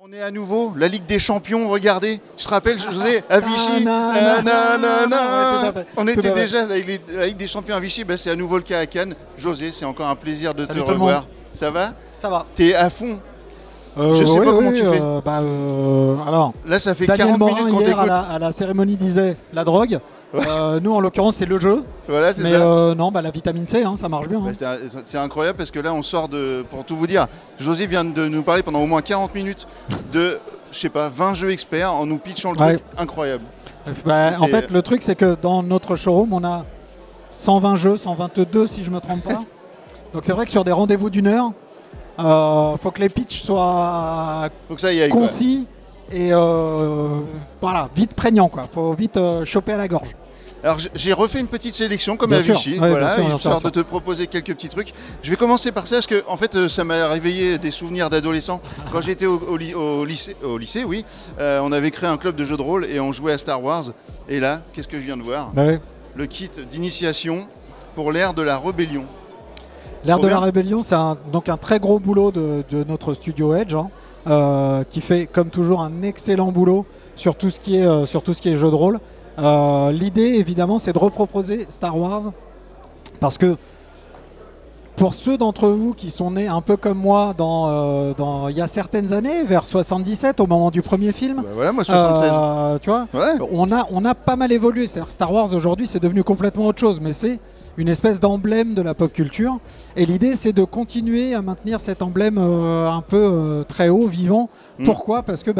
On est à nouveau, la Ligue des Champions, regardez. Tu te rappelles, José, à Vichy on était déjà, la Ligue des Champions à Vichy, c'est à nouveau le cas à Cannes. José, c'est encore un plaisir de te revoir. Ça va? Ça va. T'es à fond? Je sais pas comment tu fais. Alors, là, ça fait Daniel 40 minutes qu'on t'écoute. à la cérémonie disait la drogue. Nous, en l'occurrence, c'est le jeu. Voilà, c'est mais ça. Non, la vitamine C, ça marche bien. C'est incroyable parce que là, on sort de... Pour tout vous dire, José vient de nous parler pendant au moins 40 minutes de, je sais pas, 20 jeux experts en nous pitchant le truc. Incroyable. En fait, le truc, c'est que dans notre showroom, on a 120 jeux, 122 si je me trompe pas. Donc c'est vrai que sur des rendez-vous d'une heure, faut que les pitchs soient concis et voilà, vite prégnants, quoi. Faut vite choper à la gorge. Alors j'ai refait une petite sélection comme à Vichy, voilà, histoire de te proposer quelques petits trucs. Je vais commencer par ça parce que en fait ça m'a réveillé des souvenirs d'adolescent. Quand j'étais au lycée, oui, on avait créé un club de jeux de rôle et on jouait à Star Wars. Et là, qu'est-ce que je viens de voir? Le kit d'initiation pour l'ère de la rébellion. L'ère de la rébellion, c'est donc un très gros boulot de notre studio Edge, qui fait comme toujours un excellent boulot sur tout ce qui est jeu de rôle. L'idée, évidemment, c'est de reproposer Star Wars parce que pour ceux d'entre vous qui sont nés un peu comme moi il y a certaines années, vers 77, au moment du premier film, voilà, moi 76. tu vois, on a pas mal évolué. C'est-à-dire Star Wars aujourd'hui, c'est devenu complètement autre chose, mais c'est une espèce d'emblème de la pop culture. Et l'idée, c'est de continuer à maintenir cet emblème un peu très haut, vivant. Pourquoi? Parce que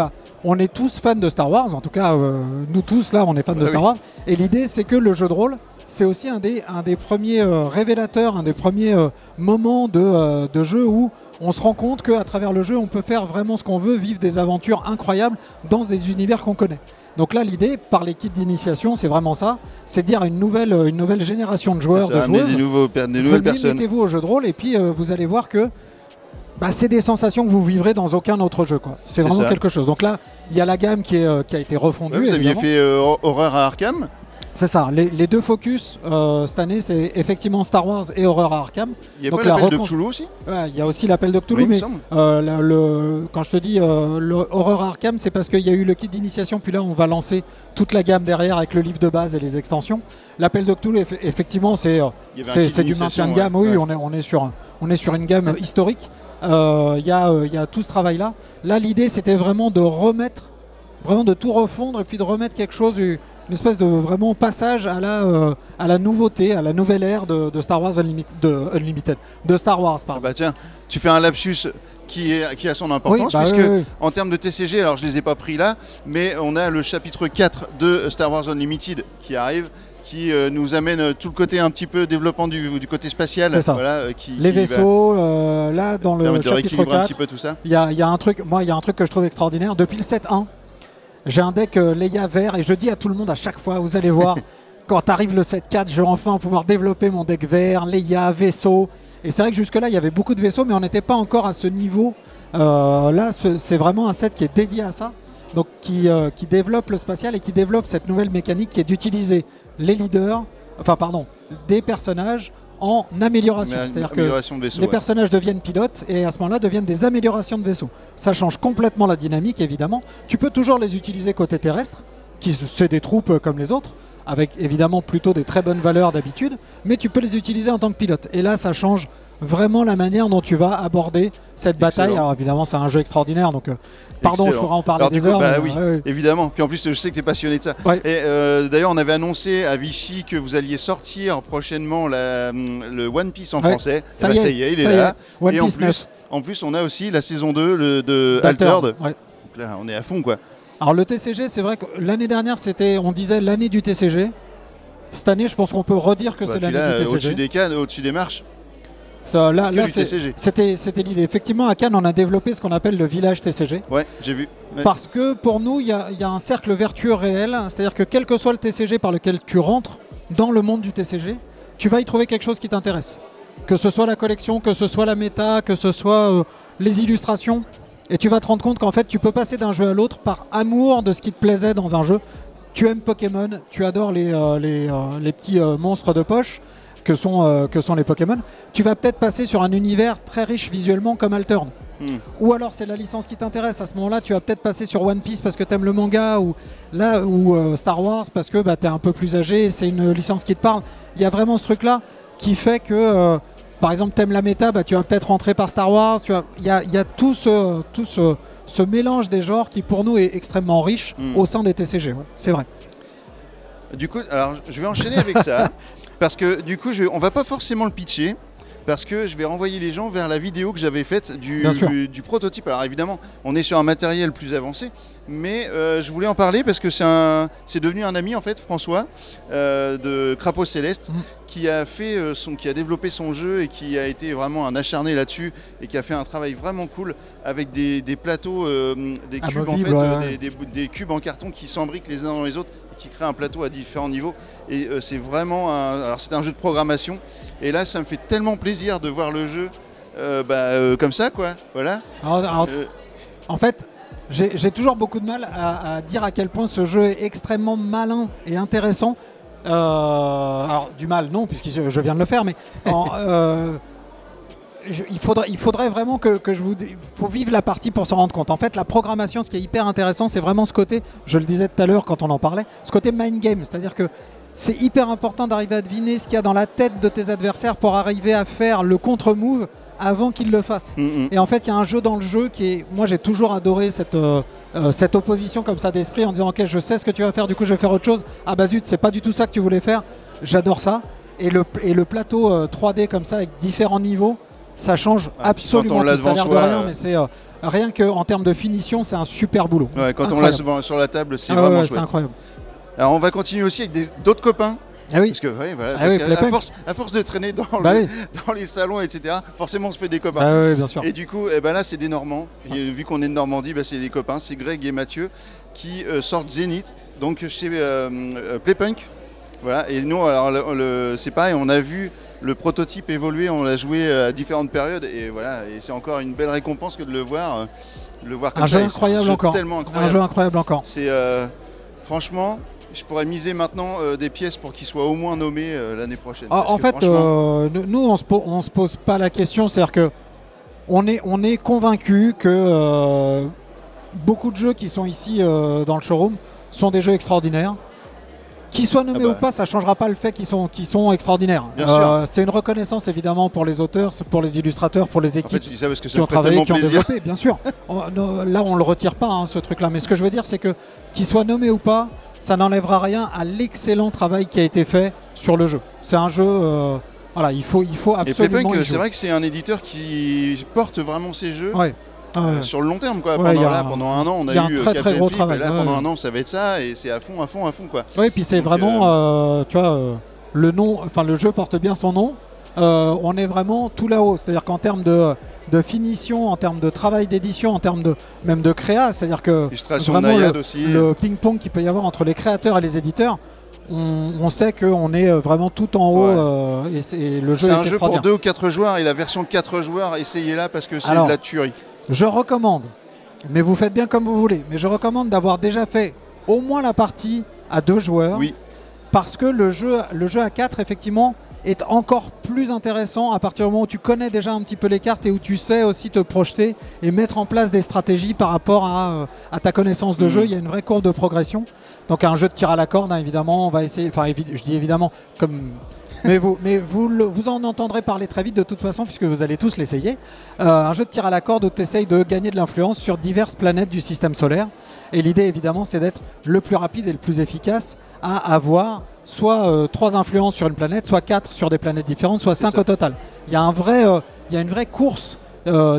on est tous fans de Star Wars, en tout cas nous tous là on est fans de Star Wars, et l'idée c'est que le jeu de rôle c'est aussi un des premiers révélateurs, un des premiers moments de jeu où on se rend compte qu'à travers le jeu on peut faire vraiment ce qu'on veut, vivre des aventures incroyables dans des univers qu'on connaît. Donc là l'idée par les kits d'initiation c'est vraiment ça, c'est de dire à une nouvelle génération de joueurs, de joueuses, des nouvelles personnes. Mettez-vous au jeu de rôle et puis vous allez voir que c'est des sensations que vous vivrez dans aucun autre jeu. C'est vraiment quelque chose. Donc là, il y a la gamme qui a été refondue. Vous aviez fait Horreur à Arkham. C'est ça. Les deux focus cette année, c'est effectivement Star Wars et Horreur à Arkham. Il y a pas l'appel de Cthulhu aussi? Il y a aussi l'appel de Cthulhu, mais quand je te dis Horreur à Arkham, c'est parce qu'il y a eu le kit d'initiation, puis là, on va lancer toute la gamme derrière avec le livre de base et les extensions. L'appel de Cthulhu, effectivement, c'est du maintien de gamme. Oui, on est sur une gamme historique. Il y a tout ce travail-là. Là, l'idée, c'était vraiment de de tout refondre et puis de remettre quelque chose, une espèce de vraiment passage à la nouveauté, à la nouvelle ère de Star Wars Unlimited, de Star Wars, pardon. Tiens, tu fais un lapsus qui a son importance, puisque en termes de TCG, alors je les ai pas pris là, mais on a le chapitre 4 de Star Wars Unlimited qui arrive, qui nous amène tout le côté un petit peu développement du côté spatial. C'est ça. Voilà, les vaisseaux, là dans le chapitre 4, un petit peu tout ça. Il y a un truc que je trouve extraordinaire. Depuis le 7.1, j'ai un deck Leia vert et je dis à tout le monde à chaque fois, vous allez voir, quand arrive le 7.4, je vais enfin pouvoir développer mon deck vert, Leia, vaisseau. Et c'est vrai que jusque-là, il y avait beaucoup de vaisseaux, mais on n'était pas encore à ce niveau. Là, c'est vraiment un set qui est dédié à ça. Donc qui développe le spatial et qui développe cette nouvelle mécanique qui est d'utiliser les leaders, des personnages en amélioration. C'est-à-dire que les personnages deviennent pilotes et à ce moment-là deviennent des améliorations de vaisseaux. Ça change complètement la dynamique, évidemment. Tu peux toujours les utiliser côté terrestre, c'est des troupes comme les autres, avec évidemment plutôt des très bonnes valeurs d'habitude, mais tu peux les utiliser en tant que pilote. Et là, ça change vraiment la manière dont tu vas aborder cette bataille. Alors évidemment, c'est un jeu extraordinaire, donc pardon, je pourrais en parler des heures. Oui, évidemment. Puis en plus, je sais que tu es passionné de ça. Et d'ailleurs, on avait annoncé à Vichy que vous alliez sortir prochainement le One Piece en français. Ça y est, il est là. Et en plus, on a aussi la saison 2 de Altered. Donc là, on est à fond, quoi. Alors le TCG, c'est vrai que l'année dernière, on disait l'année du TCG. Cette année, je pense qu'on peut redire que c'est l'année du TCG. Au-dessus des cannes, au-dessus des marches. Là c'était l'idée. Effectivement, à Cannes, on a développé ce qu'on appelle le village TCG. Ouais, j'ai vu. Parce que pour nous, il y a un cercle vertueux réel. C'est-à-dire que quel que soit le TCG par lequel tu rentres dans le monde du TCG, tu vas y trouver quelque chose qui t'intéresse. Que ce soit la collection, que ce soit la méta, que ce soit les illustrations. Et tu vas te rendre compte qu'en fait, tu peux passer d'un jeu à l'autre par amour de ce qui te plaisait dans un jeu. Tu aimes Pokémon, tu adores les petits monstres de poche que sont les Pokémon. Tu vas peut-être passer sur un univers très riche visuellement comme Altered. ou alors c'est la licence qui t'intéresse. À ce moment-là, tu vas peut-être passer sur One Piece parce que tu aimes le manga, ou Star Wars parce que tu es un peu plus âgé, c'est une licence qui te parle. Il y a vraiment ce truc-là qui fait que, par exemple, tu aimes la méta, tu vas peut-être rentrer par Star Wars. Il y a tout ce mélange des genres qui, pour nous, est extrêmement riche au sein des TCG. Ouais, c'est vrai. Du coup, alors, je vais enchaîner avec ça, parce que du coup, on va pas forcément le pitcher. Parce que je vais renvoyer les gens vers la vidéo que j'avais faite du prototype. Alors évidemment, on est sur un matériel plus avancé, mais je voulais en parler parce que c'est devenu un ami en fait, François, de Crapaud Céleste, qui a développé son jeu et qui a été vraiment un acharné là-dessus et qui a fait un travail vraiment cool avec des plateaux, des cubes en fait, des cubes en carton qui s'embriquent les uns dans les autres et qui créent un plateau à différents niveaux. Et c'est vraiment alors c'est un jeu de programmation. Et là, ça me fait tellement plaisir de voir le jeu comme ça, quoi. Voilà. En fait, j'ai toujours beaucoup de mal à dire à quel point ce jeu est extrêmement malin et intéressant. Alors, du mal, non, puisque je viens de le faire, mais il faudrait vraiment que je vous... Il faut vivre la partie pour s'en rendre compte. En fait, la programmation, ce qui est hyper intéressant, c'est vraiment ce côté, je le disais tout à l'heure quand on en parlait, ce côté mind game, c'est-à-dire que c'est hyper important d'arriver à deviner ce qu'il y a dans la tête de tes adversaires pour arriver à faire le contre-move avant qu'ils le fassent. Et en fait, il y a un jeu dans le jeu qui est... Moi, j'ai toujours adoré cette opposition comme ça d'esprit en disant « Ok, je sais ce que tu vas faire, du coup, je vais faire autre chose. Ah bah zut, c'est pas du tout ça que tu voulais faire. » J'adore ça. Et le plateau 3D comme ça, avec différents niveaux, ça change absolument tout. Ça a l'air de rien, mais c'est... rien qu'en termes de finition, c'est un super boulot. Ouais, quand on l'a sur la table, c'est vraiment chouette. C'est incroyable. Alors on va continuer aussi avec d'autres copains. Ah oui. Parce que, à force de traîner dans les salons, etc., forcément on se fait des copains. Ah oui, bien sûr. Et du coup, là c'est des Normands. Et, vu qu'on est de Normandie, c'est des copains. C'est Greg et Mathieu qui sortent Zénith, donc chez Playpunk. Voilà. Et nous, alors c'est pareil, on a vu le prototype évoluer, on l'a joué à différentes périodes. Et voilà, et c'est encore une belle récompense que de le voir comme un ça. Jeu incroyable encore. Tellement incroyable. Un jeu incroyable encore. C'est franchement... Je pourrais miser maintenant des pièces pour qu'il soit au moins nommé l'année prochaine. En fait, nous, on se pose pas la question. C'est-à-dire que on est convaincu que beaucoup de jeux qui sont ici dans le showroom sont des jeux extraordinaires. Qu'ils soient nommés ou pas, ça ne changera pas le fait qu'ils sont extraordinaires. C'est une reconnaissance évidemment pour les auteurs, pour les illustrateurs, pour les équipes je dis ça parce que ça qui ont travaillé, qui ont plaisir. développé, bien sûr. Là, on ne le retire pas, ce truc-là. Mais ce que je veux dire, c'est que qu'ils soient nommés ou pas, ça n'enlèvera rien à l'excellent travail qui a été fait sur le jeu. C'est un jeu, voilà, il faut absolument. Et Playpunk, c'est vrai que c'est un éditeur qui porte vraiment ses jeux sur le long terme, quoi. Pendant un an, on a eu un très gros travail. Pendant un an, ça va être ça, et c'est à fond, quoi. Oui, et puis c'est vraiment, tu vois, le nom, enfin le jeu porte bien son nom. On est vraiment tout là-haut, c'est-à-dire qu'en termes de finition, en termes de travail d'édition, en termes même de créa, c'est-à-dire que vraiment le ping-pong qu'il peut y avoir entre les créateurs et les éditeurs, on sait qu'on est vraiment tout en haut et le jeu est un jeu pour 2 ou 4 joueurs et la version 4 joueurs, essayez-la parce que c'est de la tuerie. Je recommande, mais vous faites bien comme vous voulez, mais je recommande d'avoir déjà fait au moins la partie à 2 joueurs parce que le jeu à 4 effectivement est encore plus intéressant à partir du moment où tu connais déjà un petit peu les cartes et où tu sais aussi te projeter et mettre en place des stratégies par rapport à ta connaissance de jeu. Il y a une vraie courbe de progression. Donc un jeu de tir à la corde, évidemment, on va essayer, enfin je dis évidemment, mais vous en entendrez parler très vite de toute façon puisque vous allez tous l'essayer. Un jeu de tir à la corde où tu essayes de gagner de l'influence sur diverses planètes du système solaire. Et l'idée évidemment c'est d'être le plus rapide et le plus efficace à avoir soit 3 influences sur une planète, soit 4 sur des planètes différentes, soit 5 au total. Il y a une vraie course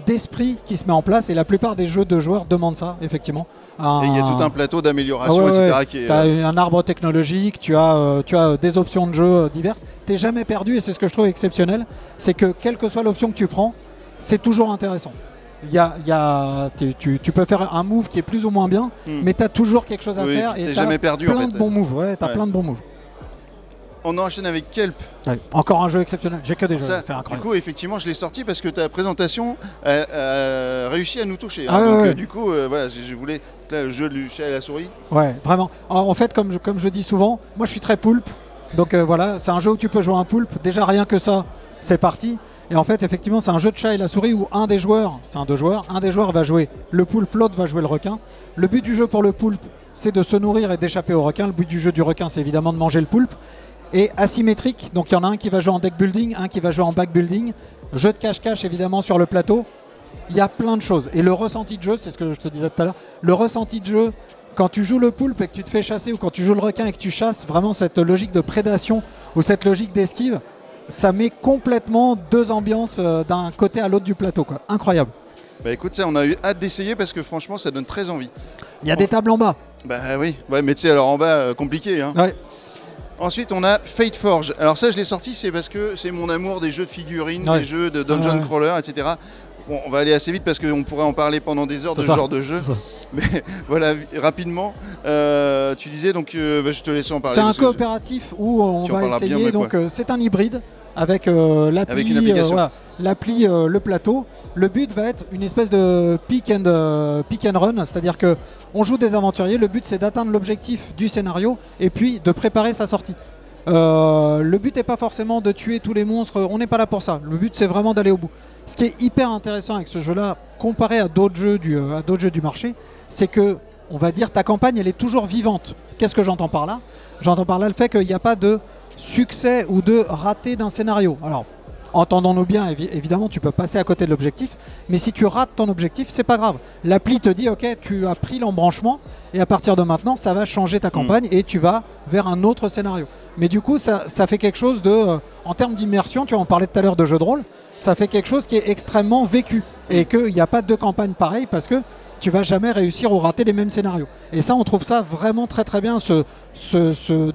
d'esprit qui se met en place et la plupart des jeux de joueurs demandent ça, effectivement. Et il y a tout un plateau d'amélioration, etc. Tu as un arbre technologique, tu as des options de jeu diverses. Tu n'es jamais perdu et c'est ce que je trouve exceptionnel, c'est que quelle que soit l'option que tu prends, c'est toujours intéressant. Tu peux faire un move qui est plus ou moins bien, mais tu as toujours quelque chose à faire et tu as plein de bons moves. Plein de bons moves. On enchaîne avec Kelp. Encore un jeu exceptionnel, j'ai que des jeux, c'est incroyable. Du coup, effectivement, je l'ai sorti parce que ta présentation a réussi à nous toucher. Du coup, voilà, je voulais le jeu du chat et la souris. Ouais, vraiment. En fait, comme je dis souvent, moi je suis très poulpe. Donc voilà, c'est un jeu où tu peux jouer un poulpe. Déjà rien que ça, c'est parti. Et en fait, effectivement, c'est un jeu de chat et la souris où un des joueurs, c'est un 2 joueurs, un des joueurs va jouer le poulpe, l'autre va jouer le requin. Le but du jeu pour le poulpe, c'est de se nourrir et d'échapper au requin. Le but du jeu du requin, c'est évidemment de manger le poulpe. Et asymétrique, donc il y en a un qui va jouer en deck building, un qui va jouer en back building. Jeu de cache-cache évidemment sur le plateau. Il y a plein de choses. Et le ressenti de jeu, c'est ce que je te disais tout à l'heure, le ressenti de jeu, quand tu joues le poulpe et que tu te fais chasser, ou quand tu joues le requin et que tu chasses, vraiment cette logique de prédation ou cette logique d'esquive, ça met complètement deux ambiances d'un côté à l'autre du plateau, quoi. Incroyable. Bah écoute, ça, on a eu hâte d'essayer parce que franchement, ça donne très envie. Il y a des tables en bas. Bah oui, ouais, mais tu sais, alors en bas, compliqué. Hein. Ouais. Ensuite, on a Fate Forge. Alors ça, je l'ai sorti, c'est parce que c'est mon amour des jeux de figurines, des jeux de dungeon crawler, etc. Bon, on va aller assez vite parce qu'on pourrait en parler pendant des heures de ce genre de jeu. Mais voilà, rapidement, tu disais, donc je te laisse en parler. C'est un coopératif où on va essayer, donc c'est un hybride avec l'appli, le plateau. Le but va être une espèce de pick and run, c'est-à-dire que on joue des aventuriers, le but c'est d'atteindre l'objectif du scénario et puis de préparer sa sortie. Le but n'est pas forcément de tuer tous les monstres, on n'est pas là pour ça. Le but c'est vraiment d'aller au bout. Ce qui est hyper intéressant avec ce jeu-là, comparé à d'autres jeux du marché, c'est que, on va dire, ta campagne elle est toujours vivante. Qu'est-ce que j'entends par là? J'entends par là le fait qu'il n'y a pas de succès ou de raté d'un scénario. Alors, entendons-nous bien, évidemment, tu peux passer à côté de l'objectif, mais si tu rates ton objectif, c'est pas grave. L'appli te dit, ok, tu as pris l'embranchement, et à partir de maintenant, ça va changer ta campagne, et tu vas vers un autre scénario. Mais du coup, ça fait quelque chose de, en termes d'immersion, tu en parlais tout à l'heure de jeu de rôle, ça fait quelque chose qui est extrêmement vécu, et qu'il n'y a pas deux campagnes pareilles, parce que tu vas jamais réussir ou rater les mêmes scénarios. Et ça, on trouve ça vraiment très très bien,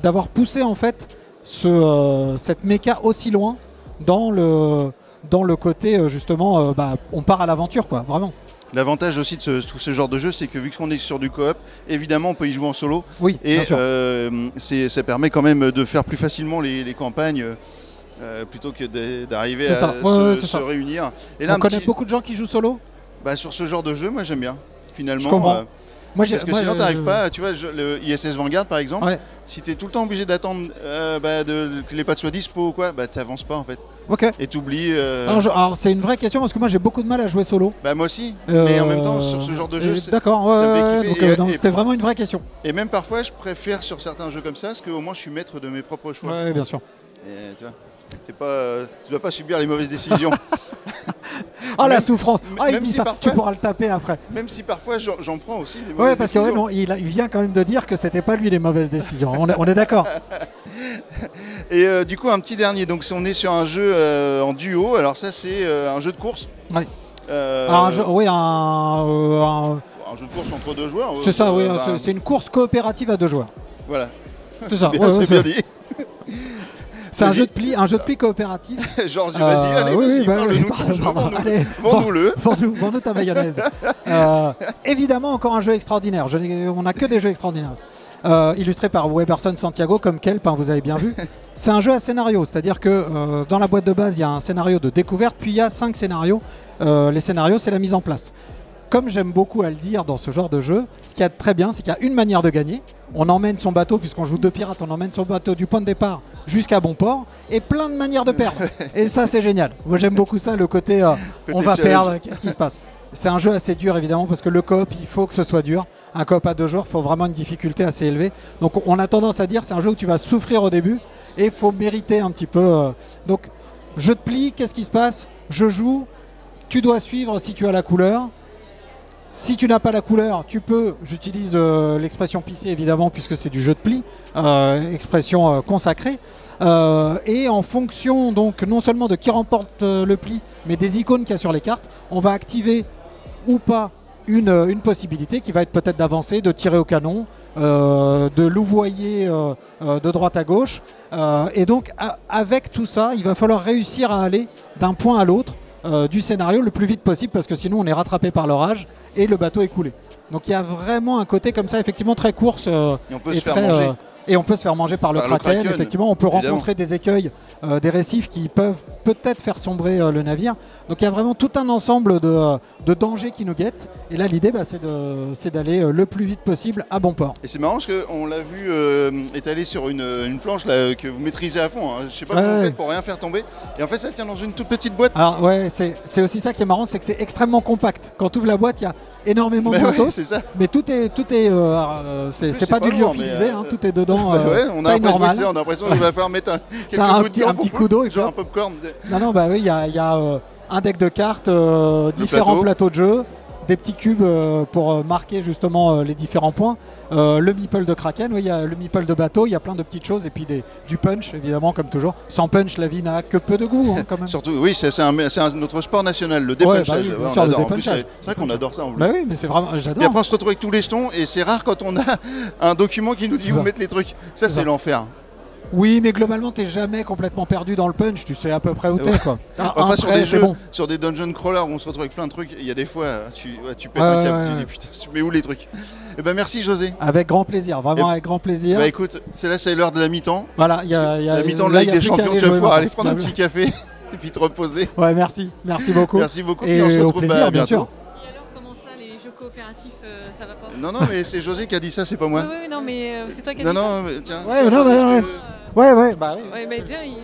d'avoir poussé en fait cette méca aussi loin, dans le côté justement, on part à l'aventure, quoi, vraiment. L'avantage aussi de tout ce genre de jeu, c'est que vu qu'on est sur du coop, évidemment on peut y jouer en solo. Oui, et ça permet quand même de faire plus facilement les campagnes plutôt que d'arriver à se réunir. Et là, on connaît beaucoup de gens qui jouent solo. Sur ce genre de jeu, moi j'aime bien, finalement. Je comprends. Parce que sinon tu n'arrives pas, tu vois, le ISS Vanguard par exemple, si tu es tout le temps obligé d'attendre que les pattes soient dispo ou quoi, tu n'avances pas en fait. Okay. Et tu oublies. Alors c'est une vraie question parce que moi j'ai beaucoup de mal à jouer solo. Moi aussi, mais en même temps sur ce genre de jeu, d'accord, c'était vraiment une vraie question. Et même parfois je préfère sur certains jeux comme ça, parce qu'au moins je suis maître de mes propres choix. Ouais, bien sûr. Et, tu vois, tu dois pas subir les mauvaises décisions. La souffrance. Il dit si ça, parfois, tu pourras le taper après. Même si parfois j'en prends aussi des mauvaises parce décisions. Il vient quand même de dire que c'était pas lui les mauvaises décisions. On est d'accord. Et du coup un petit dernier, donc on est sur un jeu en duo, alors ça c'est un jeu de course. Oui. Un jeu de course entre deux joueurs. C'est ça, oui, c'est une course coopérative à deux joueurs. Voilà. C'est ça, c'est bien dit. C'est un jeu de pli coopératif. Genre, vas-y, allez, vends-nous-le. Vends-nous ta mayonnaise. Évidemment, encore un jeu extraordinaire. On n'a que des jeux extraordinaires. Illustré par Weberson Santiago, comme Kelp, vous avez bien vu. C'est un jeu à scénario, c'est-à-dire que dans la boîte de base, il y a un scénario de découverte, puis il y a 5 scénarios. Les scénarios, c'est la mise en place. Comme j'aime beaucoup à le dire dans ce genre de jeu, ce qui est très bien, c'est qu'il y a une manière de gagner. On emmène son bateau, puisqu'on joue deux pirates, on emmène son bateau du point de départ jusqu'à bon port, et plein de manières de perdre. Et ça, c'est génial. Moi, j'aime beaucoup ça, le côté on va perdre, qu'est-ce qui se passe? C'est un jeu assez dur, évidemment, parce que le coop, il faut que ce soit dur. Un coop à deux joueurs, il faut vraiment une difficulté assez élevée. Donc, on a tendance à dire c'est un jeu où tu vas souffrir au début, et il faut mériter un petit peu. Donc, jeu de pli, qu'est-ce qui se passe? Je joue, tu dois suivre si tu as la couleur. Si tu n'as pas la couleur, tu peux, j'utilise l'expression pisser évidemment puisque c'est du jeu de pli, expression consacrée. Et en fonction donc non seulement de qui remporte le pli, mais des icônes qu'il y a sur les cartes, on va activer ou pas une possibilité qui va être peut-être d'avancer, de tirer au canon, de louvoyer de droite à gauche. Et donc avec tout ça, il va falloir réussir à aller d'un point à l'autre du scénario le plus vite possible parce que sinon on est rattrapé par l'orage et le bateau est coulé. Donc il y a vraiment un côté comme ça effectivement très course et on peut se faire manger. Et on peut se faire manger par le kraken. Effectivement, on peut rencontrer des écueils, des récifs qui peuvent peut-être faire sombrer le navire. Donc il y a vraiment tout un ensemble de dangers qui nous guettent. Et là, l'idée, c'est d'aller le plus vite possible à bon port. Et c'est marrant parce qu'on l'a vu étalé sur une planche là, que vous maîtrisez à fond. Hein. Je sais pas comment vous faites pour rien faire tomber. Et en fait, ça tient dans une toute petite boîte. Alors ouais, c'est aussi ça qui est marrant, c'est que c'est extrêmement compact. Quand tu ouvres la boîte, il y a énormément de matos, mais tout est c'est pas du lyophilisé, tout est dedans. On a l'impression qu'il va falloir mettre un petit coup d'eau, genre un popcorn. Non, bah oui, il y a un deck de cartes, différents plateaux de jeu, des petits cubes pour marquer justement les différents points. Le meeple de Kraken, il y a le meeple de bateau, il y a plein de petites choses et puis du punch évidemment comme toujours. Sans punch, la vie n'a que peu de goût quand même. Surtout, oui, c'est notre sport national, le dépunchage. On adore. C'est vrai qu'on adore ça. Bah oui, mais c'est vraiment, j'adore. Et après on se retrouve avec tous les jetons et c'est rare quand on a un document qui nous dit où mettre les trucs. Ça c'est l'enfer. Oui, mais globalement, t'es jamais complètement perdu dans le punch, tu sais à peu près où t'es, quoi. Enfin, sur des jeux, sur des dungeon crawlers où on se retrouve avec plein de trucs, il y a des fois, tu pètes un câble, tu dis putain, tu mets où les trucs? Eh ben merci José. Avec grand plaisir, vraiment avec grand plaisir. Bah écoute, c'est l'heure de la mi-temps. Voilà, la mi-temps de la Ligue des Champions, tu vas pouvoir aller prendre un petit café et puis te reposer. Ouais, merci beaucoup. Merci beaucoup, et on se retrouve plaisir, bientôt. Sûr. Et alors, comment ça, les jeux coopératifs, ça va pas? Non, mais c'est José qui a dit ça, c'est pas moi. Oui, non, mais c'est toi qui as dit ça. Non, mais tiens. Ouais, bah oui. Ouais, bah,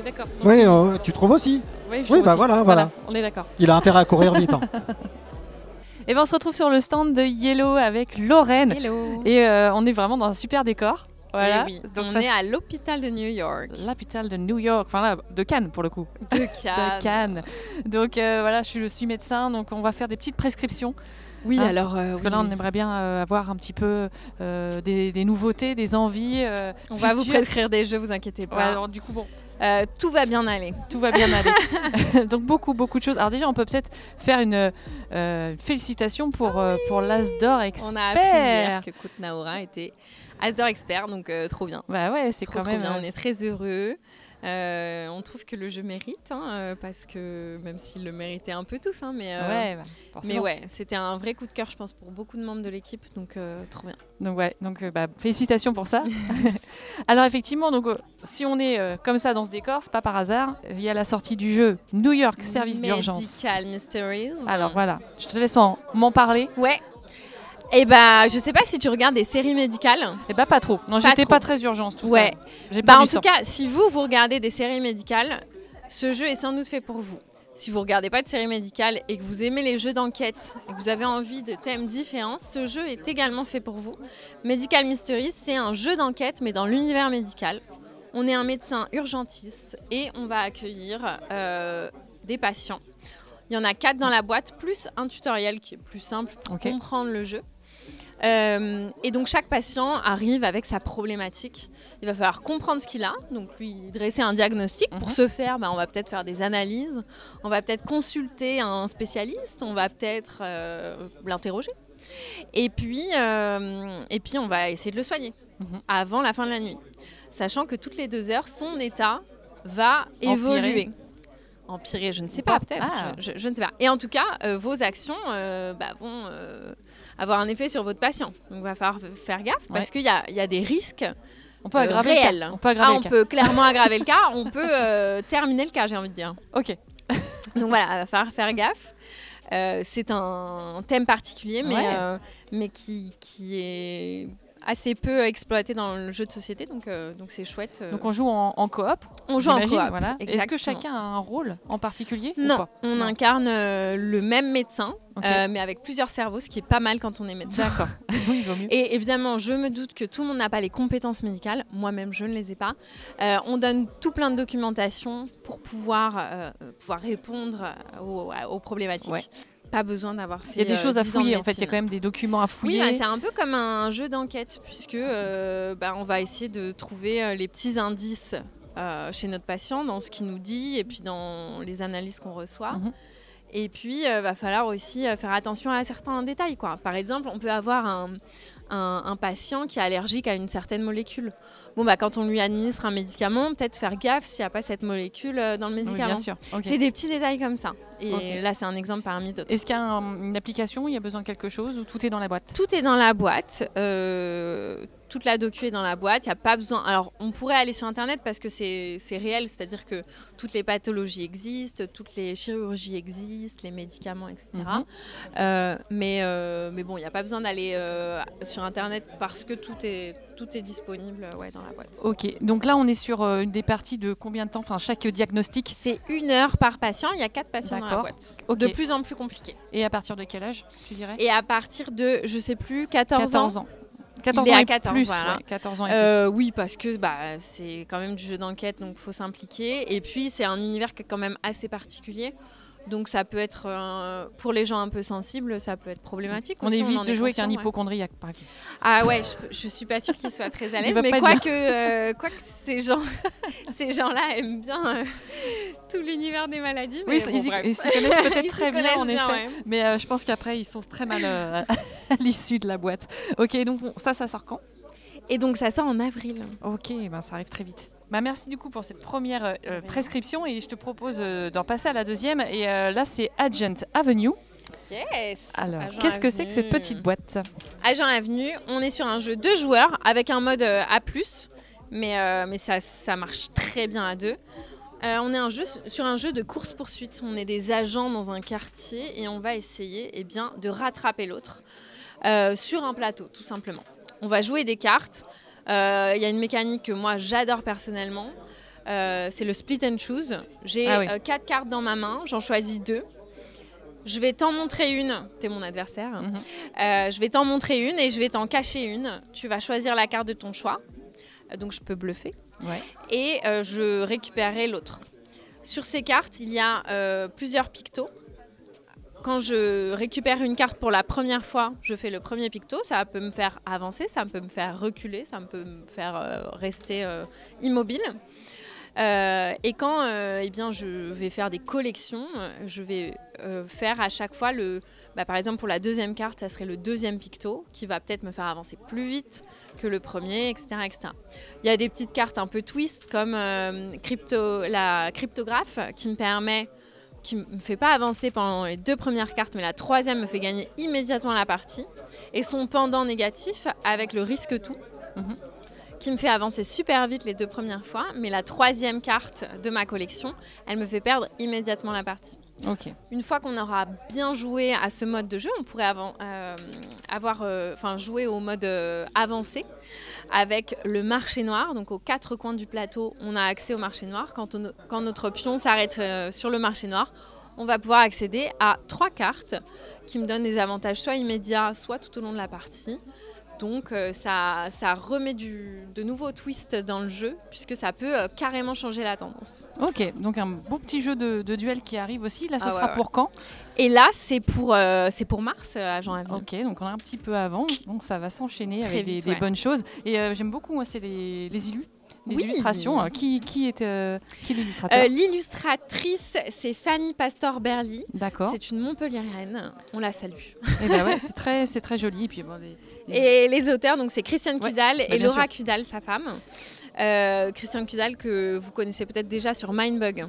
d'accord. Oui, tu trouves aussi. Oui, bah voilà. On est d'accord. Il a intérêt à courir vite. Et ben on se retrouve sur le stand de Yellow avec Lorraine. Hello. Et on est vraiment dans un super décor. Voilà. Oui. Donc on est à l'hôpital de New York. L'hôpital de New York, enfin là, de Cannes pour le coup. De Cannes. Donc voilà, je suis médecin, donc on va faire des petites prescriptions. Oui, alors. Parce que là, on aimerait bien avoir un petit peu des nouveautés, des envies. On va vous prescrire des jeux, vous inquiétez pas. Ouais, alors du coup, bon. Tout va bien aller. Tout va bien aller. Donc beaucoup de choses. Alors déjà, on peut peut-être faire une félicitation pour l'As d'Or Expert. On a appris hier que Kout Naora était As d'Or Expert, donc trop bien. Bah ouais, c'est quand même bien. On est très heureux. On trouve que le jeu mérite, parce que même s'ils le méritaient un peu tous, mais ouais, c'était un vrai coup de cœur, je pense, pour beaucoup de membres de l'équipe, donc trop bien. Donc félicitations pour ça. Alors effectivement, si on est comme ça dans ce décor, c'est pas par hasard. Il y a la sortie du jeu New York Service d'urgence. Medical Mysteries. Alors voilà, je te laisse m'en parler. Ouais. Et bah, je sais pas si tu regardes des séries médicales. Et bah, pas trop. Non, j'étais pas très urgence, tout ça. J'ai pas en tout cas, si vous regardez des séries médicales, ce jeu est sans doute fait pour vous. Si vous regardez pas de séries médicales et que vous aimez les jeux d'enquête et que vous avez envie de thèmes différents, ce jeu est également fait pour vous. Medical Mysteries, c'est un jeu d'enquête, mais dans l'univers médical. On est un médecin urgentiste et on va accueillir des patients. Il y en a 4 dans la boîte, plus un tutoriel qui est plus simple pour comprendre le jeu. Et donc chaque patient arrive avec sa problématique. Il va falloir comprendre ce qu'il a, donc lui dresser un diagnostic. Pour ce faire, on va peut-être faire des analyses, on va peut-être consulter un spécialiste, on va peut-être l'interroger. Et puis on va essayer de le soigner avant la fin de la nuit. Sachant que toutes les 2 heures, son état va évoluer. Empirer, je ne sais pas, peut-être. Je ne sais pas. Et en tout cas, vos actions vont avoir un effet sur votre patient. Donc, il va falloir faire gaffe parce qu'il y a des risques on peut aggraver réels. Le cas. On peut clairement aggraver le cas. On peut terminer le cas, j'ai envie de dire. Ok. Donc voilà, il va falloir faire gaffe. C'est un thème particulier, mais qui est assez peu exploité dans le jeu de société, donc c'est chouette. Donc on joue en coop. On joue en coop. Voilà. Est-ce que chacun a un rôle en particulier? Non, ou pas? On incarne le même médecin, mais avec plusieurs cerveaux, ce qui est pas mal quand on est médecin. D'accord. Oui, il vaut mieux. Et évidemment, je me doute que tout le monde n'a pas les compétences médicales. Moi-même, je ne les ai pas. On donne tout plein de documentation pour pouvoir répondre aux problématiques. Ouais. Pas besoin d'avoir fait. Il y a des choses à fouiller, en fait, il y a quand même des documents à fouiller. Oui, c'est un peu comme un jeu d'enquête, puisque on va essayer de trouver les petits indices chez notre patient, dans ce qu'il nous dit, et puis dans les analyses qu'on reçoit. Et puis, va falloir aussi faire attention à certains détails, quoi. Par exemple, on peut avoir un patient qui est allergique à une certaine molécule. Bon, quand on lui administre un médicament, peut-être faire gaffe s'il n'y a pas cette molécule dans le médicament. Oui, bien sûr. C'est des petits détails comme ça. Et là, c'est un exemple parmi d'autres. Est-ce qu'il y a une application, il y a besoin de quelque chose ou tout est dans la boîte? Tout est dans la boîte. toute la docu est dans la boîte. Il n'y a pas besoin. Alors, on pourrait aller sur Internet parce que c'est réel, c'est-à-dire que toutes les pathologies existent, toutes les chirurgies existent, les médicaments, etc. Mais bon, il n'y a pas besoin d'aller sur Internet parce que tout est disponible dans la boîte. Ok, donc là, on est sur des parties de combien de temps? Enfin, chaque diagnostic? C'est 1 heure par patient. Il y a 4 patients dans la boîte. Okay. De plus en plus compliqué. Et à partir de quel âge, tu dirais? Et à partir de, je sais plus, 14 ans. 14 ans et 14, plus, voilà. 14 ans et plus. Oui, parce que c'est quand même du jeu d'enquête, donc il faut s'impliquer. Et puis, c'est un univers qui est quand même assez particulier. Donc ça peut être, pour les gens un peu sensibles, ça peut être problématique. On évite de jouer avec un hypochondriaque, par exemple. Ah ouais, je suis pas sûre qu'il soit très à l'aise, mais quoique ces gens-là aiment bien tout l'univers des maladies. Oui, ils s'y connaissent peut-être très bien, en effet. Ouais. Mais je pense qu'après, ils sont très mal à l'issue de la boîte. Ok, donc ça sort quand? Et donc ça sort en avril. Ok, ça arrive très vite. Merci du coup pour cette première prescription et je te propose d'en passer à la deuxième. Et là, c'est Agent Avenue. Yes. Alors, qu'est-ce que c'est que cette petite boîte? Agent Avenue, on est sur un jeu 2 joueurs avec un mode A+, mais ça marche très bien à 2. On est sur un jeu de course-poursuite. On est des agents dans un quartier et on va essayer de rattraper l'autre sur un plateau, tout simplement. On va jouer des cartes. Il y a une mécanique que moi j'adore personnellement, c'est le split and choose. J'ai 4 cartes dans ma main, j'en choisis 2. Je vais t'en montrer une, t'es mon adversaire. Je vais t'en montrer une et je vais t'en cacher une. Tu vas choisir la carte de ton choix, donc je peux bluffer. Ouais. Et je récupérerai l'autre. Sur ces cartes, il y a plusieurs pictos. Quand je récupère une carte pour la première fois, je fais le premier picto. Ça peut me faire avancer, ça peut me faire reculer, ça peut me faire rester immobile. Et quand je vais faire des collections, je vais faire à chaque fois par exemple pour la deuxième carte, ça serait le deuxième picto qui va peut-être me faire avancer plus vite que le premier, etc., etc. Il y a des petites cartes un peu twist comme la cryptographe qui me fait pas avancer pendant les 2 premières cartes, mais la troisième me fait gagner immédiatement la partie. Et son pendant négatif avec le risque tout, qui me fait avancer super vite les 2 premières fois, mais la troisième carte de ma collection, elle me fait perdre immédiatement la partie. Okay. Une fois qu'on aura bien joué à ce mode de jeu, on pourrait jouer au mode avancé avec le marché noir. Donc aux 4 coins du plateau, on a accès au marché noir. Quand notre pion s'arrête sur le marché noir, on va pouvoir accéder à 3 cartes qui me donnent des avantages soit immédiats, soit tout au long de la partie. Donc ça remet de nouveaux twists dans le jeu, puisque ça peut carrément changer la tendance. Ok, donc un beau petit jeu de duel qui arrive aussi. Là, ce sera pour quand? Et là, c'est pour mars, Agent Avenue. Ok, donc on est un petit peu avant, donc ça va s'enchaîner avec des bonnes choses. Et j'aime beaucoup, moi, c'est les illus. Les illustrations, qui est l'illustrateur? L'illustratrice, c'est Fanny Pastor-Berly. D'accord. C'est une Montpelliéraine. On la salue. Et ouais, c'est très joli. Et, puis, et les auteurs, donc c'est Christiane Kudal et Laura Kudal, sa femme. Christiane Kudal, que vous connaissez peut-être déjà sur Mindbug.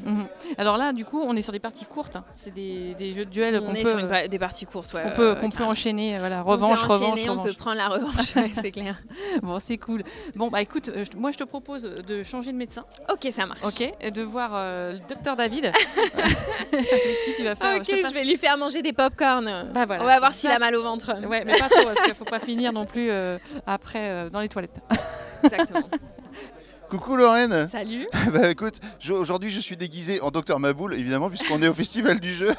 Alors là, du coup, on est sur des parties courtes. C'est des jeux de duel qu'on peut... sur des parties courtes, qu'on peut enchaîner. Revanche. On peut prendre la revanche, c'est clair. Bon, c'est cool. Bon, écoute, moi, je te propose de changer de médecin. Ok, ça marche. Ok, et de voir le docteur David. Avec qui tu vas faire. Ok, je vais lui faire manger des pop-corn. Voilà. On va voir s'il a mal au ventre. Ouais, mais pas trop, parce qu'il ne faut pas finir non plus après dans les toilettes. Exactement. Coucou Lorraine. Salut. Écoute, aujourd'hui je suis déguisé en Docteur Maboule, évidemment, puisqu'on est au festival du jeu.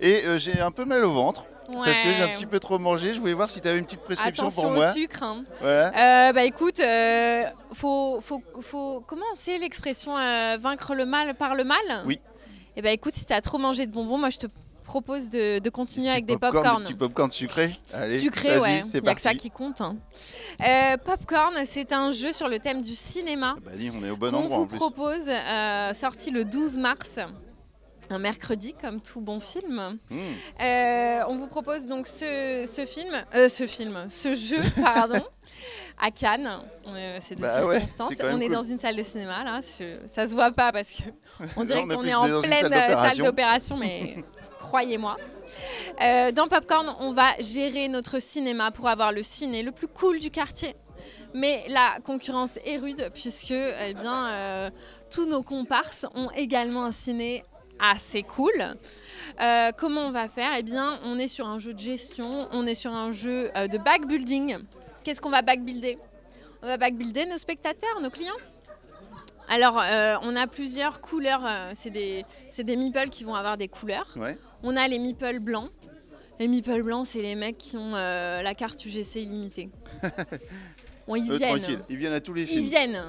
Et j'ai un peu mal au ventre. Ouais. Parce que j'ai un petit peu trop mangé. Je voulais voir si tu avais une petite prescription pour moi. Attention au sucre. Hein. Voilà. Écoute, faut comment c'est l'expression vaincre le mal par le mal? Oui. Et écoute, si tu as trop mangé de bonbons, moi je te propose de continuer avec des pop-corn. Des petits pop-corn sucrés. Allez, sucrés, ouais. C'est il n'y a que ça qui compte. Hein. Pop-corn, c'est un jeu sur le thème du cinéma. On est au bon endroit en plus. On vous propose, sorti le 12 mars. Un mercredi, comme tout bon film. On vous propose donc ce jeu, pardon, à Cannes. C'est de circonstance. On est dans une salle de cinéma, là. Ça se voit pas parce que on dirait qu'on est en pleine salle d'opération, mais croyez-moi. Dans Popcorn, on va gérer notre cinéma pour avoir le ciné le plus cool du quartier. Mais la concurrence est rude puisque eh bien, tous nos comparses ont également un ciné assez cool. Comment on va faire? Eh bien, on est sur un jeu de gestion, on est sur un jeu de backbuilding. Qu'est-ce qu'on va backbuilder? On va backbuilder nos spectateurs, nos clients. Alors, on a plusieurs couleurs. C'est des meeples qui vont avoir des couleurs. Ouais. On a les meeples blancs. Les meeples blancs, c'est les mecs qui ont la carte UGC illimitée. Bon, ils viennent. Tranquille, ils viennent à tous les films. Ils viennent.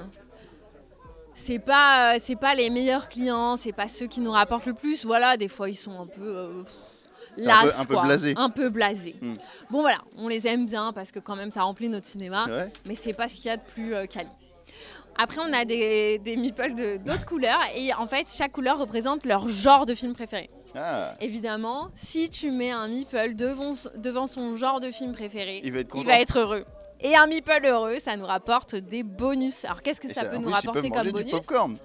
C'est pas les meilleurs clients, c'est pas ceux qui nous rapportent le plus. Voilà, des fois ils sont un peu las, un peu blasés. Un peu blasés. Bon voilà, on les aime bien parce que quand même ça remplit notre cinéma, Ouais. mais c'est pas ce qu'il y a de plus quali. Après on a des meeples d'autres couleurs et en fait chaque couleur représente leur genre de film préféré. Ah. Évidemment, si tu mets un meeple devant son genre de film préféré, Il va être content. il va être heureux. Et un meeple heureux, ça nous rapporte des bonus. Alors qu'est-ce que ça peut nous rapporter comme bonus? Du popcorn.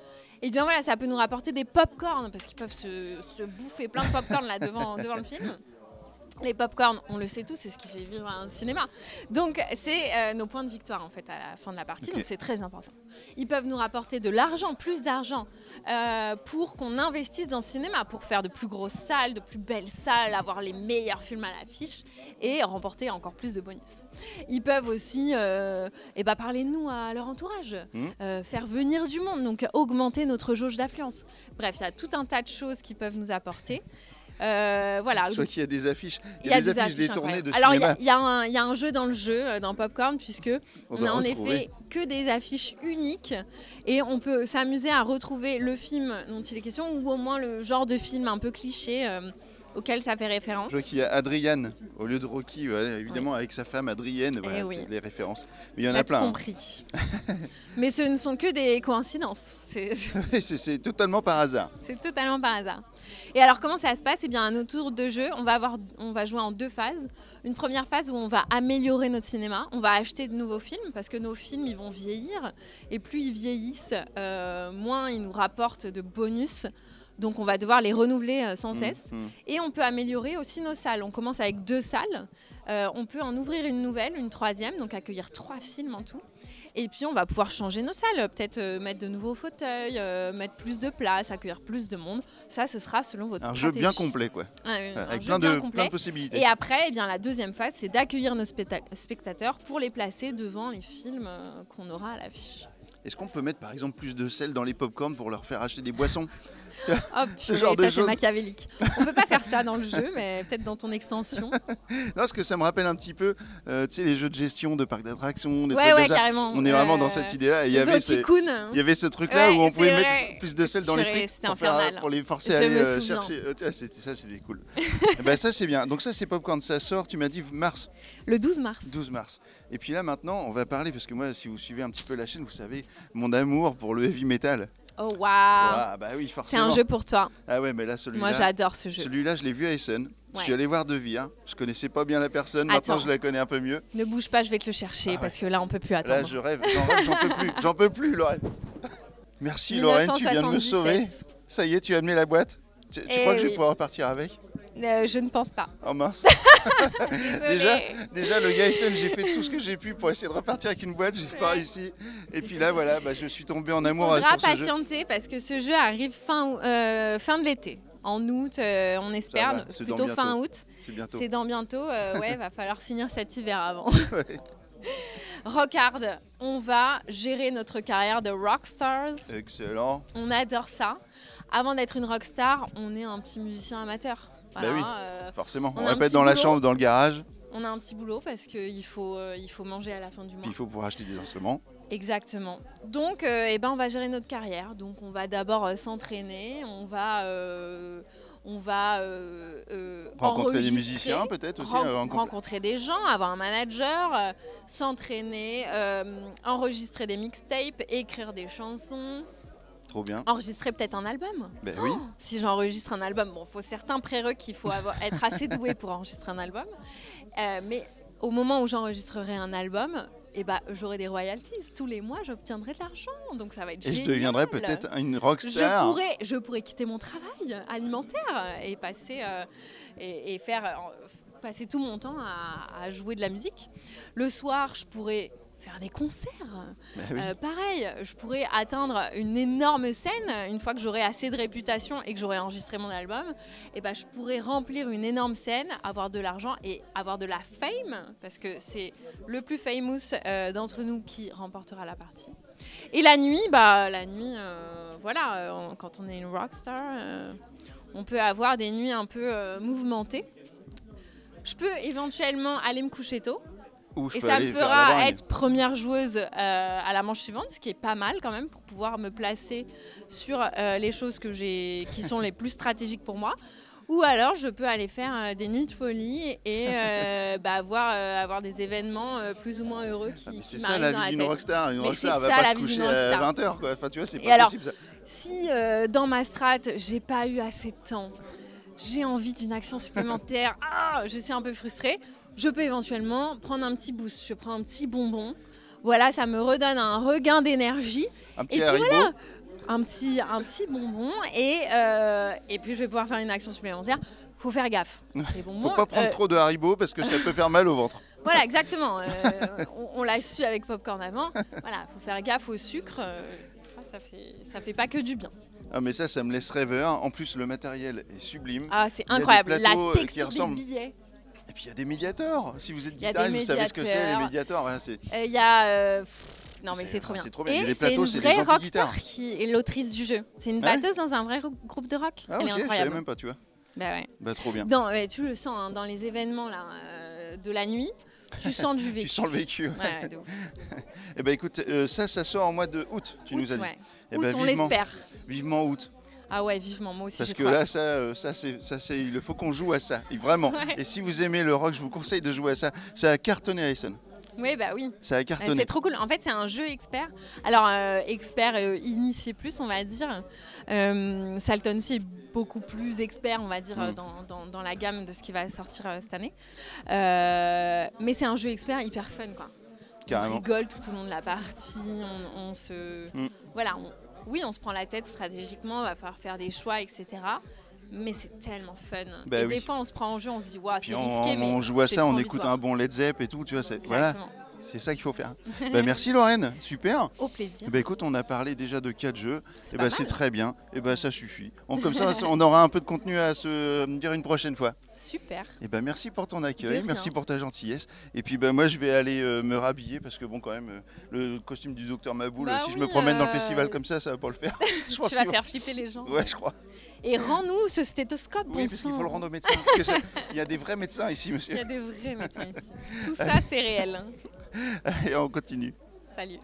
Et bien voilà, ça peut nous rapporter des pop-corn parce qu'ils peuvent se bouffer plein de pop-corn là devant le film. Les pop-corn, on le sait tous, c'est ce qui fait vivre un cinéma. Donc c'est nos points de victoire en fait à la fin de la partie, Okay. donc c'est très important. Ils peuvent nous rapporter de l'argent, plus d'argent, pour qu'on investisse dans le cinéma, pour faire de plus grosses salles, de plus belles salles, avoir les meilleurs films à l'affiche et remporter encore plus de bonus. Ils peuvent aussi parler de nous à leur entourage, faire venir du monde, donc augmenter notre jauge d'affluence. Bref, il y a tout un tas de choses qu'ils peuvent nous apporter. Voilà. Je vois qu'il y a des affiches. Il y a des affiches détournées de Alors, cinéma. il y a un jeu dans le jeu, dans Popcorn, puisque on a en effet que des affiches uniques et on peut s'amuser à retrouver le film dont il est question ou au moins le genre de film un peu cliché auquel ça fait référence. Je vois qu'il y a Adrienne au lieu de Rocky, évidemment, avec sa femme Adrienne, voilà, les références. Mais il y en a plein. Compris. Mais ce ne sont que des coïncidences. C'est totalement par hasard. C'est totalement par hasard. Et alors comment ça se passe? Eh bien, à notre tour de jeu, on va jouer en 2 phases. Une première phase où on va améliorer notre cinéma, on va acheter de nouveaux films parce que nos films ils vont vieillir et plus ils vieillissent, moins ils nous rapportent de bonus. Donc on va devoir les renouveler sans cesse. Et on peut améliorer aussi nos salles. On commence avec 2 salles. On peut en ouvrir une nouvelle, une 3e, donc accueillir 3 films en tout. Et puis on va pouvoir changer nos salles, peut-être mettre de nouveaux fauteuils, mettre plus de place, accueillir plus de monde. Ça, ce sera selon votre stratégie. Un jeu bien complet, quoi. Avec plein de possibilités. Et après, eh bien, la deuxième phase, c'est d'accueillir nos spectateurs pour les placer devant les films qu'on aura à l'affiche. Est-ce qu'on peut mettre par exemple plus de sel dans les pop-corn pour leur faire acheter des boissons? Hop, ce genre de choses. C'est machiavélique. On peut pas faire ça dans le jeu, mais peut-être dans ton extension. Non, parce que ça me rappelle un petit peu, tu sais, les jeux de gestion de parcs d'attractions. Ouais, carrément. On est vraiment dans cette idée-là. Il y avait ce truc-là où on pouvait mettre plus de sel dans les frites pour les forcer à aller chercher. Ça, c'était cool. Ben, ça, c'est bien. Donc ça, c'est Popcorn. Ça sort, tu m'as dit mars. Le 12 mars. 12 mars. Et puis là, maintenant, on va parler, parce que moi, si vous suivez un petit peu la chaîne, vous savez mon amour pour le heavy metal. Oh waouh! Bah oui, forcément. C'est un jeu pour toi. Ah ouais, mais là, celui-là. Moi, j'adore ce jeu. Celui-là, je l'ai vu à Essen. Je suis allé voir De Vire. Je connaissais pas bien la personne. Maintenant, je la connais un peu mieux. Ne bouge pas, je vais te le chercher parce que là, on peut plus attendre. Là, je rêve, j'en peux plus, Lorraine. Merci, Lorraine, tu viens de me sauver. Ça y est, tu as amené la boîte. Tu crois que je vais pouvoir repartir avec? Je ne pense pas. Oh mince. déjà, le gars Essen, j'ai fait tout ce que j'ai pu pour essayer de repartir avec une boîte, j'ai pas réussi. Et puis là, voilà, je suis tombé en amour avec ce jeu. Il faudra patienter parce que ce jeu arrive fin de l'été. En août, on espère, plutôt fin août. C'est dans bientôt. Ouais, va falloir finir cet hiver avant. Rockard, on va gérer notre carrière de rockstars. Excellent. On adore ça. Avant d'être une rockstar, on est un petit musicien amateur. Voilà, oui, forcément. On répète dans la chambre, dans le garage. On a un petit boulot parce qu'il faut manger à la fin du mois. Puis il faut pouvoir acheter des instruments. Exactement. Donc, on va gérer notre carrière. Donc, on va d'abord s'entraîner. On va rencontrer des musiciens, peut-être aussi. Rencontrer des gens, avoir un manager, s'entraîner, enregistrer des mixtapes, écrire des chansons. Trop bien. Enregistrer peut-être un album. Ben oui. Si j'enregistre un album, il faut certains prérequis, il faut être assez doué pour enregistrer un album. Mais au moment où j'enregistrerai un album, j'aurai des royalties. Tous les mois, j'obtiendrai de l'argent. Donc ça va être génial. Et je deviendrai peut-être une rockstar. Je pourrais quitter mon travail alimentaire et passer passer tout mon temps à jouer de la musique. Le soir, je pourrais faire des concerts. Oui. Pareil, je pourrais atteindre une énorme scène une fois que j'aurai assez de réputation et que j'aurai enregistré mon album. Et ben, je pourrais remplir une énorme scène, avoir de l'argent et avoir de la fame, parce que c'est le plus famous d'entre nous qui remportera la partie. Et la nuit, voilà, quand on est une rockstar, on peut avoir des nuits un peu mouvementées. Je peux éventuellement aller me coucher tôt. Et ça me fera être première joueuse à la manche suivante, ce qui est pas mal quand même pour pouvoir me placer sur les choses qui sont les plus stratégiques pour moi. Ou alors je peux aller faire des nuits de folie et avoir des événements plus ou moins heureux qui m'arrivent dans la tête. C'est ça la vie d'une rockstar. Une rockstar, elle va pas se coucher à 20h, quoi. Enfin, tu vois, c'est pas possible ça. Si dans ma strat, j'ai pas eu assez de temps, j'ai envie d'une action supplémentaire, je suis un peu frustrée, je peux éventuellement prendre un petit boost, je prends un petit bonbon. Voilà, ça me redonne un regain d'énergie. Un petit Haribo. Voilà, un petit bonbon et puis je vais pouvoir faire une action supplémentaire. Faut faire gaffe. Les bonbons, faut pas prendre trop de Haribo parce que ça peut faire mal au ventre. Voilà, exactement. On l'a su avec Popcorn avant. Voilà, faut faire gaffe au sucre. Ça fait pas que du bien. Ah mais ça me laisse rêveur. En plus, le matériel est sublime. Ah, c'est incroyable. La texture des billets. Et puis il y a des médiators. Si vous êtes guitariste, vous savez ce que c'est, les médiators. Voilà, il y a... Non mais c'est trop bien. C'est trop bien. Et c'est une vraie rockstar qui est l'autrice du jeu. C'est une batteuse dans un vrai groupe de rock. Ah, elle est ok, incroyable. Je savais même pas, tu vois. Bah ouais. Bah trop bien. Tu le sens hein, dans les événements là, de la nuit. Tu sens du vécu. Tu sens le vécu. Ouais, de ouf. Eh ben écoute, ça sort en mois de août, tu nous as dit. Ouais. Eh août, ben, on l'espère. Vivement août. Ah ouais, vivement, moi aussi. Parce que là, il faut qu'on joue à ça, vraiment. Ouais. Et si vous aimez le rock, je vous conseille de jouer à ça. Ça a cartonné, Alison. Oui, bah oui. Ça a cartonné. C'est trop cool. En fait, c'est un jeu expert. Alors, expert initié plus, on va dire. Salton Sea est beaucoup plus expert, on va dire, dans la gamme de ce qui va sortir cette année. Mais c'est un jeu expert hyper fun, quoi. Carrément. On rigole tout au long de la partie. On se... Voilà, oui, on se prend la tête stratégiquement, il va falloir faire des choix, etc. Mais c'est tellement fun. Bah et des fois, on se prend en jeu, on se dit, waouh, c'est risqué. Mais on joue à ça, on écoute un bon Led Zepp et tout, tu vois. Voilà, c'est ça qu'il faut faire. Bah, merci Lorraine, super. Au plaisir. Bah, écoute, on a parlé déjà de 4 jeux. C'est très bien. Et bah, ça suffit. Comme ça, on aura un peu de contenu à se dire une prochaine fois. Super. Et bah, merci pour ton accueil, merci pour ta gentillesse. Et puis moi, je vais aller me rhabiller parce que bon, quand même, le costume du docteur Maboul, si je me promène dans le festival comme ça va pas le faire. Je pense tu vas faire flipper les gens. Ouais, je crois. Et rends-nous ce stéthoscope, oui, parce qu'il faut le rendre aux médecins. Parce il y a des vrais médecins ici, monsieur. Il y a des vrais médecins ici. Tout ça, c'est réel. Et on continue. Salut.